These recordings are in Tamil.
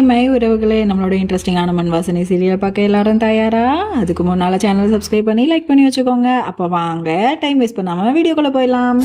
மை உறவுகளே, நம்மளோட இன்ட்ரெஸ்டிங்கான மண் வாசனை சீரியல் பார்க்க எல்லாரும் தயாரா? அதுக்கு முன்னால் சேனல் சப்ஸ்கிரைப் பண்ணி லைக் பண்ணி வச்சுக்கோங்க. அப்போ வாங்க டைம் வேஸ்ட் பண்ணாமல் வீடியோக்குள்ளே போயிடலாம்.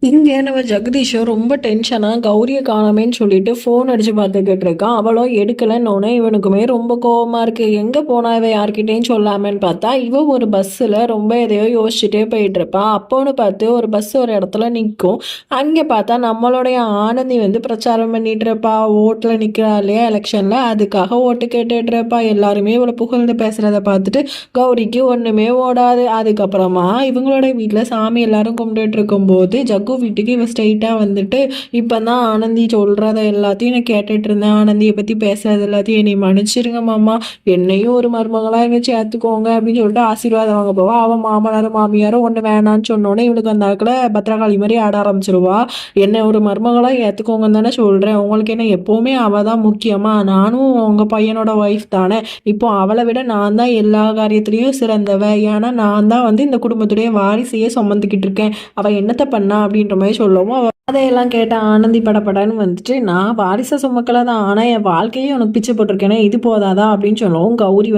இங்கே நம்ம ஜெகதீஷோ ரொம்ப டென்ஷனாக கௌரியை காணாமேன்னு சொல்லிட்டு ஃபோன் அடித்து பார்த்துக்கிட்டு இருக்கான். அவளும் எடுக்கலைன்னொன்னே இவனுக்குமே ரொம்ப கோவமாக இருக்குது. எங்கே போனா இவ யார்கிட்டேயும் சொல்லாமன்னு பார்த்தா இவன் ஒரு பஸ்ஸில் ரொம்ப எதையோ யோசிச்சுட்டே போயிட்டு இருப்பான். அப்போன்னு பார்த்து ஒரு பஸ் ஒரு இடத்துல நிற்கும். அங்கே பார்த்தா நம்மளுடைய ஆனந்தி பிரச்சாரம் பண்ணிட்டு இருப்பா. ஓட்டில் நிற்கிறா இல்லையா எலெக்ஷனில், அதுக்காக ஓட்டு கேட்டுட்டு இருப்பா. எல்லாருமே இவளை புகழ்ந்து பேசுகிறத பார்த்துட்டு கௌரிக்கு ஒன்றுமே ஓடாது. அதுக்கப்புறமா இவங்களோட வீட்டில் சாமி எல்லாரும் கும்பிட்டுட்டு இருக்கும்போது ஜக்கு வீட்டுக்கு இவ ஸ்ட்ரைட்டாக இப்போ தான் ஆனந்தி சொல்கிறத எல்லாத்தையும் நான் கேட்டுட்டு இருந்தேன். ஆனந்தியை பற்றி பேசுறது எல்லாத்தையும் என்னை மன்னிச்சிருங்க மாமா, என்னையும் ஒரு மருமகளாக எங்கே சேர்த்துக்கோங்க அப்படின்னு சொல்லிட்டு ஆசீர்வாதம் வாங்க போவா. அவன் மாமனாரும் மாமியாரும் ஒன்று வேணான்னு சொன்னோன்னே இவளுக்கு அந்த ஆக்கில் பத்திரகாளி மாதிரி ஆட ஆரம்பிச்சிருவா. என்னை ஒரு மருமகளாக ஏற்றுக்கோங்கன்னு தானே சொல்கிறேன், உங்களுக்கு என்ன எப்போவுமே அவள் தான் முக்கியமா? நானும் உங்கள் பையனோட ஒய்ஃப் தானே, இப்போ அவளை விட நான் தான் எல்லா காரியத்துலேயும் சிறந்தவ. ஏன்னா நான் தான் இந்த குடும்பத்துடைய வாரிசையே சுமந்துக்கிட்டு இருக்கேன். அவள் என்னத்தை பண்ணா அப்படின்ற மாதிரி சொல்லவும் அதையெல்லாம் கேட்ட ஆனந்தி படப்படன்னு நான் வாரிசை சுமக்கல தான், ஆனால் என் வாழ்க்கையே உனக்கு பிச்சை போட்டிருக்கேனே, இது போதாதா அப்படின்னு சொல்லவும் கௌரி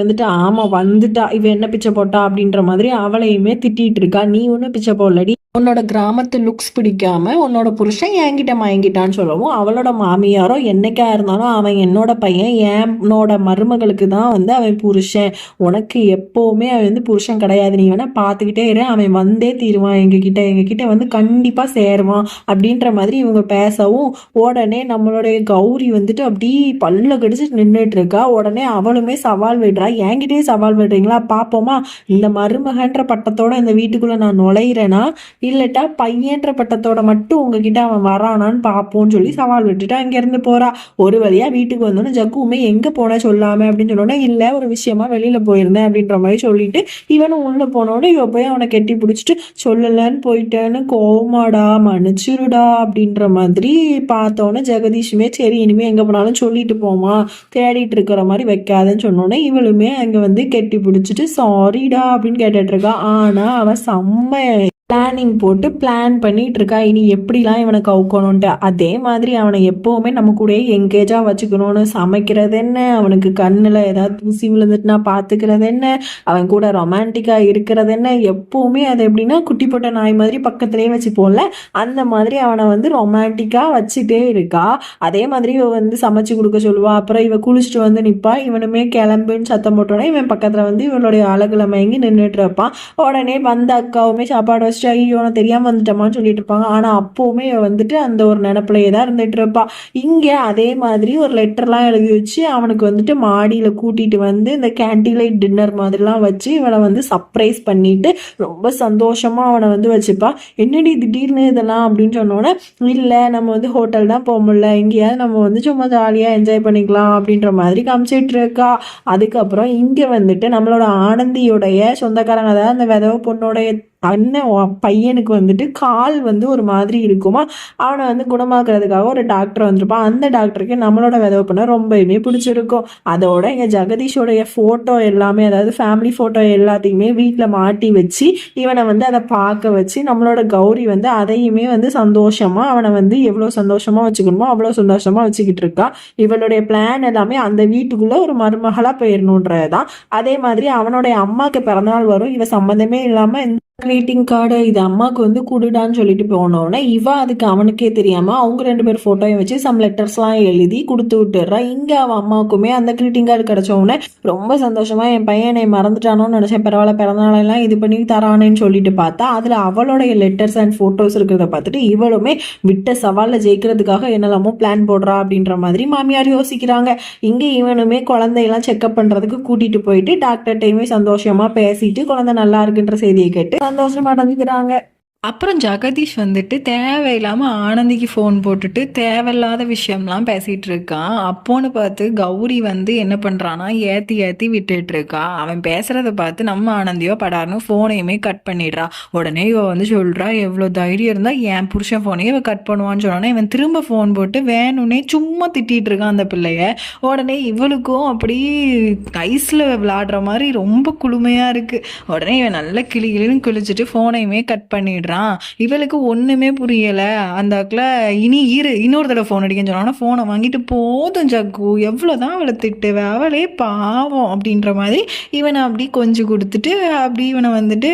ஆமாம் வந்துட்டா இவ என்ன பிச்சை போட்டா அப்படின்ற மாதிரி அவளையுமே திட்டிகிட்டு இருக்கா. நீ ஒன்றும் பிச்சை போடலடி, உன்னோட கிராமத்து லுக்ஸ் பிடிக்காம உன்னோட புருஷன் என்கிட்ட மயங்கிட்டான்னு சொல்லவும் அவளோட மாமியாரோ என்னைக்கா இருந்தாலும் அவன் என்னோட பையன், என்னோட மருமகளுக்கு தான் அவன் புருஷன், உனக்கு எப்போவுமே அவன் புருஷன் கிடையாது, நீ வேணா பார்த்துக்கிட்டே இரு, அவன் வந்தே தீருவான் எங்ககிட்ட கண்டிப்பாக சேருவான் அப்படின்ற மாதிரி இவங்க பேசவும் உடனே நம்மளுடைய கௌரி அப்படி பல்ல கடிச்சு நின்றுட்டு இருக்கா. உடனே அவளுமே சவால் விடுறா, என்கிட்டயே சவால் விடுறீங்களா, பார்ப்போமா இந்த மருமகன்ற பட்டத்தோட இந்த வீட்டுக்குள்ள நான் நுழையிறேன்னா இல்லட்டா பையன்ற பட்டத்தோட மட்டும் உங்ககிட்ட அவன் வரானான்னு பார்ப்போம்னு சொல்லி சவால் விட்டுட்டு அங்கேருந்து போறா. ஒரு வழியா வீட்டுக்கு வந்தோன்னு ஜக்குமே எங்கே போன சொல்லாம அப்படின்னு சொன்னோன்னா இல்லை ஒரு விஷயமா வெளியில போயிருந்தேன் அப்படின்ற மாதிரி சொல்லிட்டு இவனும் உள்ள போனோன்னு இவ போய் அவனை கெட்டி பிடிச்சிட்டு சொல்லலன்னு போயிட்டேன்னு கோவமாடா மன்னிச்சிருடா அப்படின்ற மாதிரி பார்த்தோன்னே ஜெகதீஷுமே சரி இனிமே எங்கே போனாலும் சொல்லிட்டு போமா, தேடிட்டு இருக்கிற மாதிரி வைக்காதுன்னு சொன்னோன்னே இவளுமே அங்கே கெட்டி பிடிச்சிட்டு சாரிடா அப்படின்னு கேட்டுட்டு இருக்கா. ஆனால் அவன் செம்ம பிளானிங் போட்டு பிளான் பண்ணிட்டு இருக்கா இனி எப்படிலாம் இவனை கவுக்கணும்ன்ட்டு. அதே மாதிரி அவனை எப்போவுமே நம்ம கூட எங்கேஜாக வச்சுக்கணும்னு, சமைக்கிறது என்ன, அவனுக்கு கண்ணில் ஏதாவது தூசி விழுந்துட்டுனா பார்த்துக்கிறது என்ன, அவன் கூட ரொமான்டிக்காக இருக்கிறது என்ன, எப்போவுமே அது எப்படின்னா குட்டி போட்ட நாய் மாதிரி பக்கத்துலேயே வச்சுப்போம்ல, அந்த மாதிரி அவனை ரொமான்டிக்காக வச்சுட்டே இருக்கா. அதே மாதிரி இவ சமைச்சு கொடுக்க சொல்லுவா. அப்புறம் இவ குளிச்சுட்டு நிற்பா. இவனுமே கிளம்புன்னு சத்தம் போட்டோன்னே இவன் பக்கத்தில் இவனுடைய அழகுல மயங்கி நின்றுட்டு இருப்பான். உடனே வந்த அக்காவுமே சாப்பாடு ஐயோ நான் தெரியாம வந்துட்டோமான்னு சொல்லிட்டு இருப்பாங்க. ஆனா அப்பவுமே அந்த ஒரு நினப்பிலேயே தான் இருந்துட்டு இருப்பா. இங்க அதே மாதிரி ஒரு லெட்டர்லாம் எழுதி வச்சு அவனுக்கு மாடியில கூட்டிட்டு இந்த கேண்டில் லைட் டின்னர் மாதிரிலாம் வச்சு இவனை சர்ப்ரைஸ் பண்ணிட்டு ரொம்ப சந்தோஷமா அவனை வச்சுப்பா. என்னடி திடீர்னு இதெல்லாம் அப்படின்னு சொன்னோன்னே இல்லை நம்ம ஹோட்டல் தான் போக முடியல, எங்கேயாவது நம்ம சும்மா ஜாலியா என்ஜாய் பண்ணிக்கலாம் அப்படின்ற மாதிரி காமிச்சிட்டு இருக்கா. அதுக்கப்புறம் இங்க நம்மளோட ஆனந்தியோடைய சொந்தக்காரங்க, அதாவது அந்த விதவை பொண்ணோடைய அண்ணன் பையனுக்கு கால் ஒரு மாதிரி இருக்குமா, அவனை குணமாக்குறதுக்காக ஒரு டாக்டர் வந்திருப்பான். அந்த டாக்டருக்கு நம்மளோட விதவை பண்ண ரொம்பவுமே பிடிச்சிருக்கும். அதோட எங்கள் ஜெகதீஷோடைய ஃபோட்டோ எல்லாமே, அதாவது ஃபேமிலி ஃபோட்டோ எல்லாத்தையுமே வீட்டில் மாட்டி வச்சு இவனை அதை பார்க்க வச்சு நம்மளோட கௌரி அதையுமே சந்தோஷமாக அவனை எவ்வளோ சந்தோஷமாக வச்சுக்கணுமோ அவ்வளோ சந்தோஷமாக வச்சுக்கிட்டு இருக்கா. இவளுடைய பிளான் எல்லாமே அந்த வீட்டுக்குள்ளே ஒரு மருமகளாக போயிடணுன்றது தான். அதே மாதிரி அவனுடைய அம்மாவுக்கு பிறந்தநாள் வரும், இவ சம்மந்தமே இல்லாமல் கிரீட்டிங் கார்டு இது அம்மாவுக்கு கொடுடான்னு சொல்லிட்டு போனோடனே இவ அதுக்கு அவனுக்கே தெரியாம அவங்க 2 பேர் போட்டோயும் வச்சு சம் லெட்டர்ஸ்லாம் எழுதி கொடுத்து விட்டுறா. இங்க அவன் அம்மாவுக்குமே அந்த கிரீட்டிங் கார்டு கிடைச்ச உடனே ரொம்ப சந்தோஷமா என் பையனை மறந்துட்டானோன்னு நினைச்சேன், பரவாயில்ல பிறந்தநாளெல்லாம் இது பண்ணி தரானேன்னு சொல்லிட்டு பார்த்தா அதுல அவளுடைய லெட்டர்ஸ் அண்ட் போட்டோஸ் இருக்கிறத பார்த்துட்டு இவளுமே விட்ட சவாலில் ஜெயிக்கிறதுக்காக என்னெல்லாமோ பிளான் போடுறா அப்படின்ற மாதிரி மாமியார் யோசிக்கிறாங்க. இங்க இவனுமே குழந்தையெல்லாம் செக்அப் பண்றதுக்கு கூட்டிட்டு போயிட்டு டாக்டர்கிட்டையுமே சந்தோஷமா பேசிட்டு குழந்தை நல்லா இருக்குன்ற செய்தியை கேட்டு சந்தோஷமா அடைஞ்சுக்கிறாங்க. அப்புறம் ஜெகதீஷ் வந்துட்டு தேவையில்லாமல் ஆனந்திக்கு ஃபோன் போட்டுட்டு தேவையில்லாத விஷயம்லாம் பேசிகிட்டு இருக்கான். அப்போன்னு பார்த்து கௌரி வந்து என்ன பண்ணுறான்னா ஏற்றி ஏற்றி விட்டுட்டு இருக்கா. அவன் பேசுகிறத பார்த்து நம்ம ஆனந்தியோ படார்னு ஃபோனையுமே கட் பண்ணிடுறா. உடனே இவ வந்து சொல்கிறா, எவ்வளோ தைரியம் இருந்தால் என் புருஷன் ஃபோனையே இவ கட் பண்ணுவான்னு சொன்னோன்னே இவன் திரும்ப ஃபோன் போட்டு வேணும்னே சும்மா திட்டிகிட்டு இருக்கான் அந்த பிள்ளைய. உடனே இவளுக்கும் அப்படி ஐஸில் விளாடுற மாதிரி ரொம்ப குளுமையாக இருக்குது. உடனே இவன் நல்லா கிளி கிளின்னு கிழிச்சிட்டு ஃபோனையுமே கட் பண்ணிடுறான். இவளுக்கு ஒண்ணுமே புரியல. அந்த அக்கில் இன்னொரு தடவை ஃபோன் அடிக்கன்னு சொன்னா ஃபோனை வாங்கிட்டு போதும் ஜக்கு, எவ்வளோதான் அவளை திட்டுவ, அவளே பாவம் அப்படின்ற மாதிரி இவனை அப்படி கொஞ்சம் கொடுத்துட்டு அப்படி இவனை வந்துட்டு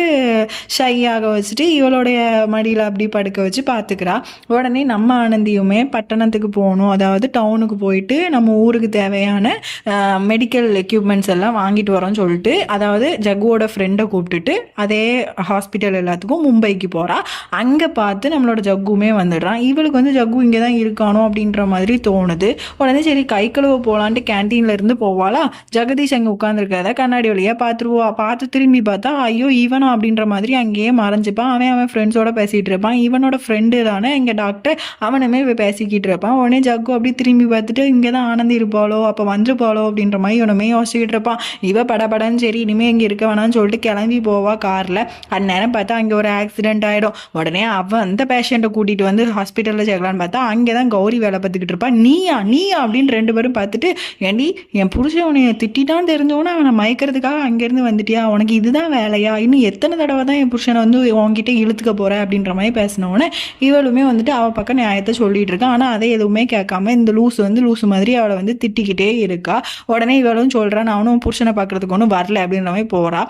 ஷையாக வச்சுட்டு இவளுடைய மடியில் அப்படி படுக்க வச்சு பார்த்துக்கிறா. உடனே நம்ம ஆனந்தியுமே பட்டணத்துக்கு போகணும், அதாவது டவுனுக்கு போயிட்டு நம்ம ஊருக்கு தேவையான மெடிக்கல் எக்யூப்மெண்ட்ஸ் எல்லாம் வாங்கிட்டு வரோம்னு சொல்லிட்டு, அதாவது ஜக்குவோட ஃப்ரெண்டை கூப்பிட்டுட்டு அதே ஹாஸ்பிட்டல் எல்லாத்துக்கும் மும்பைக்கு போகிறா. அங்கே பார்த்து நம்மளோட ஜக்குமே வந்துடுறான். இவளுக்கு வந்து ஜக்கு இங்கே தான் இருக்கானோ அப்படின்ற மாதிரி தோணுது. உடனே சரி கை கழுவ போகலான்ட்டு கேன்டீன்ல இருந்து போவாளா. ஜெகதீஷ் அங்கே உட்காந்துருக்கிறத கண்ணாடி வழியாக பார்த்துருவா. பார்த்து திரும்பி பார்த்தா ஐயோ இவனா அப்படின்ற மாதிரி அங்கேயே மறைஞ்சிப்பான். அவன் ஃப்ரெண்ட்ஸோட பேசிகிட்டு இருப்பான். இவனோட ஃப்ரெண்டு தானே இங்கே டாக்டர், அவனுமே பேசிக்கிட்டு இருப்பான். உடனே ஜக்கு அப்படி திரும்பி பார்த்துட்டு இங்கே தான் ஆனந்தி இருப்பாளோ, அப்போ வந்துருப்பாளோ அப்படின்ற மாதிரி இவனுமே யோசிச்சுக்கிட்டு இருப்பான். இவ படபடன்னு சரி இனிமேல் இங்கே இருக்க வேணான்னு சொல்லிட்டு கிளம்பி போவா காரில். அந்நேரம் பார்த்தா அங்கே ஒரு ஆக்சிடென்ட் ஆகிடும். உடனே அவன் அந்த பேஷண்ட்டை கூட்டிகிட்டு வந்து ஹாஸ்பிட்டலில் சேர்க்கலான்னு பார்த்தா அங்கே தான் கௌரி வேலை பார்த்துக்கிட்டு இருப்பான். நீயா அப்படின்னு 2 பேரும் பார்த்துட்டு, ஏண்டி என் புருஷன் உன்னை திட்டான்னு தெரிஞ்சவொன்னே அவனை மயக்கிறதுக்காக அங்கேருந்து வந்துட்டியா, உனக்கு இதுதான் வேலையா, இன்னும் எத்தனை தடவை தான் என் புருஷனை வந்து உன்கிட்ட இழுத்துக்க போகிற அப்படின்ற மாதிரி பேசினோடனே இவளுமே வந்துட்டு அவள் பக்கம் நியாயத்தை சொல்லிட்டு இருக்கான். ஆனால் அதை எதுவுமே கேட்காம இந்த லூசு மாதிரி அவளை வந்து திட்டிக்கிட்டே இருக்கா. உடனே இவளும் சொல்கிறான், நான் அவனும் புருஷனை பார்க்கறதுக்கு ஒன்றும் வரல அப்படின்ற மாதிரி போகிறா.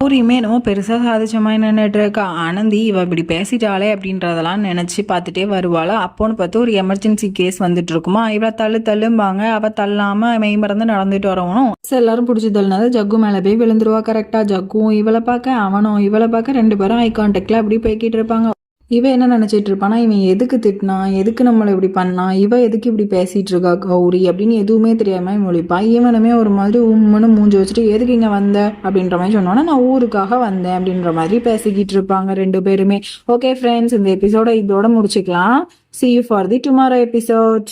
கௌரியுமே என்னமோ பெருசாக சாதிச்ச மாதிரி நின்றுட்டு இருக்கா. ஆனந்தி இவ இப்படி பேசிட்டாளே அப்படின்றதெல்லாம் நினச்சி பார்த்துட்டே வருவாள். அப்போன்னு பார்த்து ஒரு எமர்ஜென்சி கேஸ் வந்துட்டு இருக்குமா. இவளை தள்ளும்பாங்க, அவள் தள்ளாமல் மெய் மறந்து நடந்துட்டு வரவனும் எல்லாரும் பிடிச்சி தள்ளினது ஜக்கு மேலே போய் விழுந்துருவா. கரெக்டாக ஜக்குவும் இவளை பார்க்க அவனும் இவளை பார்க்க 2 பேரும் ஐ கான்டாக்டில் அப்படி போய்கிட்டு இருப்பாங்க. இவ என்ன நினச்சிட்டு இருப்பானா, இவன் எதுக்கு திட்டினான், எதுக்கு நம்மளை இப்படி பண்ணான், இவ எதுக்கு இப்படி பேசிகிட்டு இருக்கா கௌரி அப்படின்னு எதுவுமே தெரியாமல் முழிப்பான். இவனுமே ஒரு மாதிரி உம்முன்னு மூஞ்சி வச்சுட்டு எதுக்கு இங்கே வந்த அப்படின்ற மாதிரி சொன்னோன்னா, நான் ஊருக்காக வந்தேன் அப்படின்ற மாதிரி பேசிக்கிட்டு இருப்பாங்க 2 பேருமே. ஓகே ஃப்ரெண்ட்ஸ், இந்த எபிசோட இதோட முடிச்சுக்கலாம். See you for the tomorrow episode.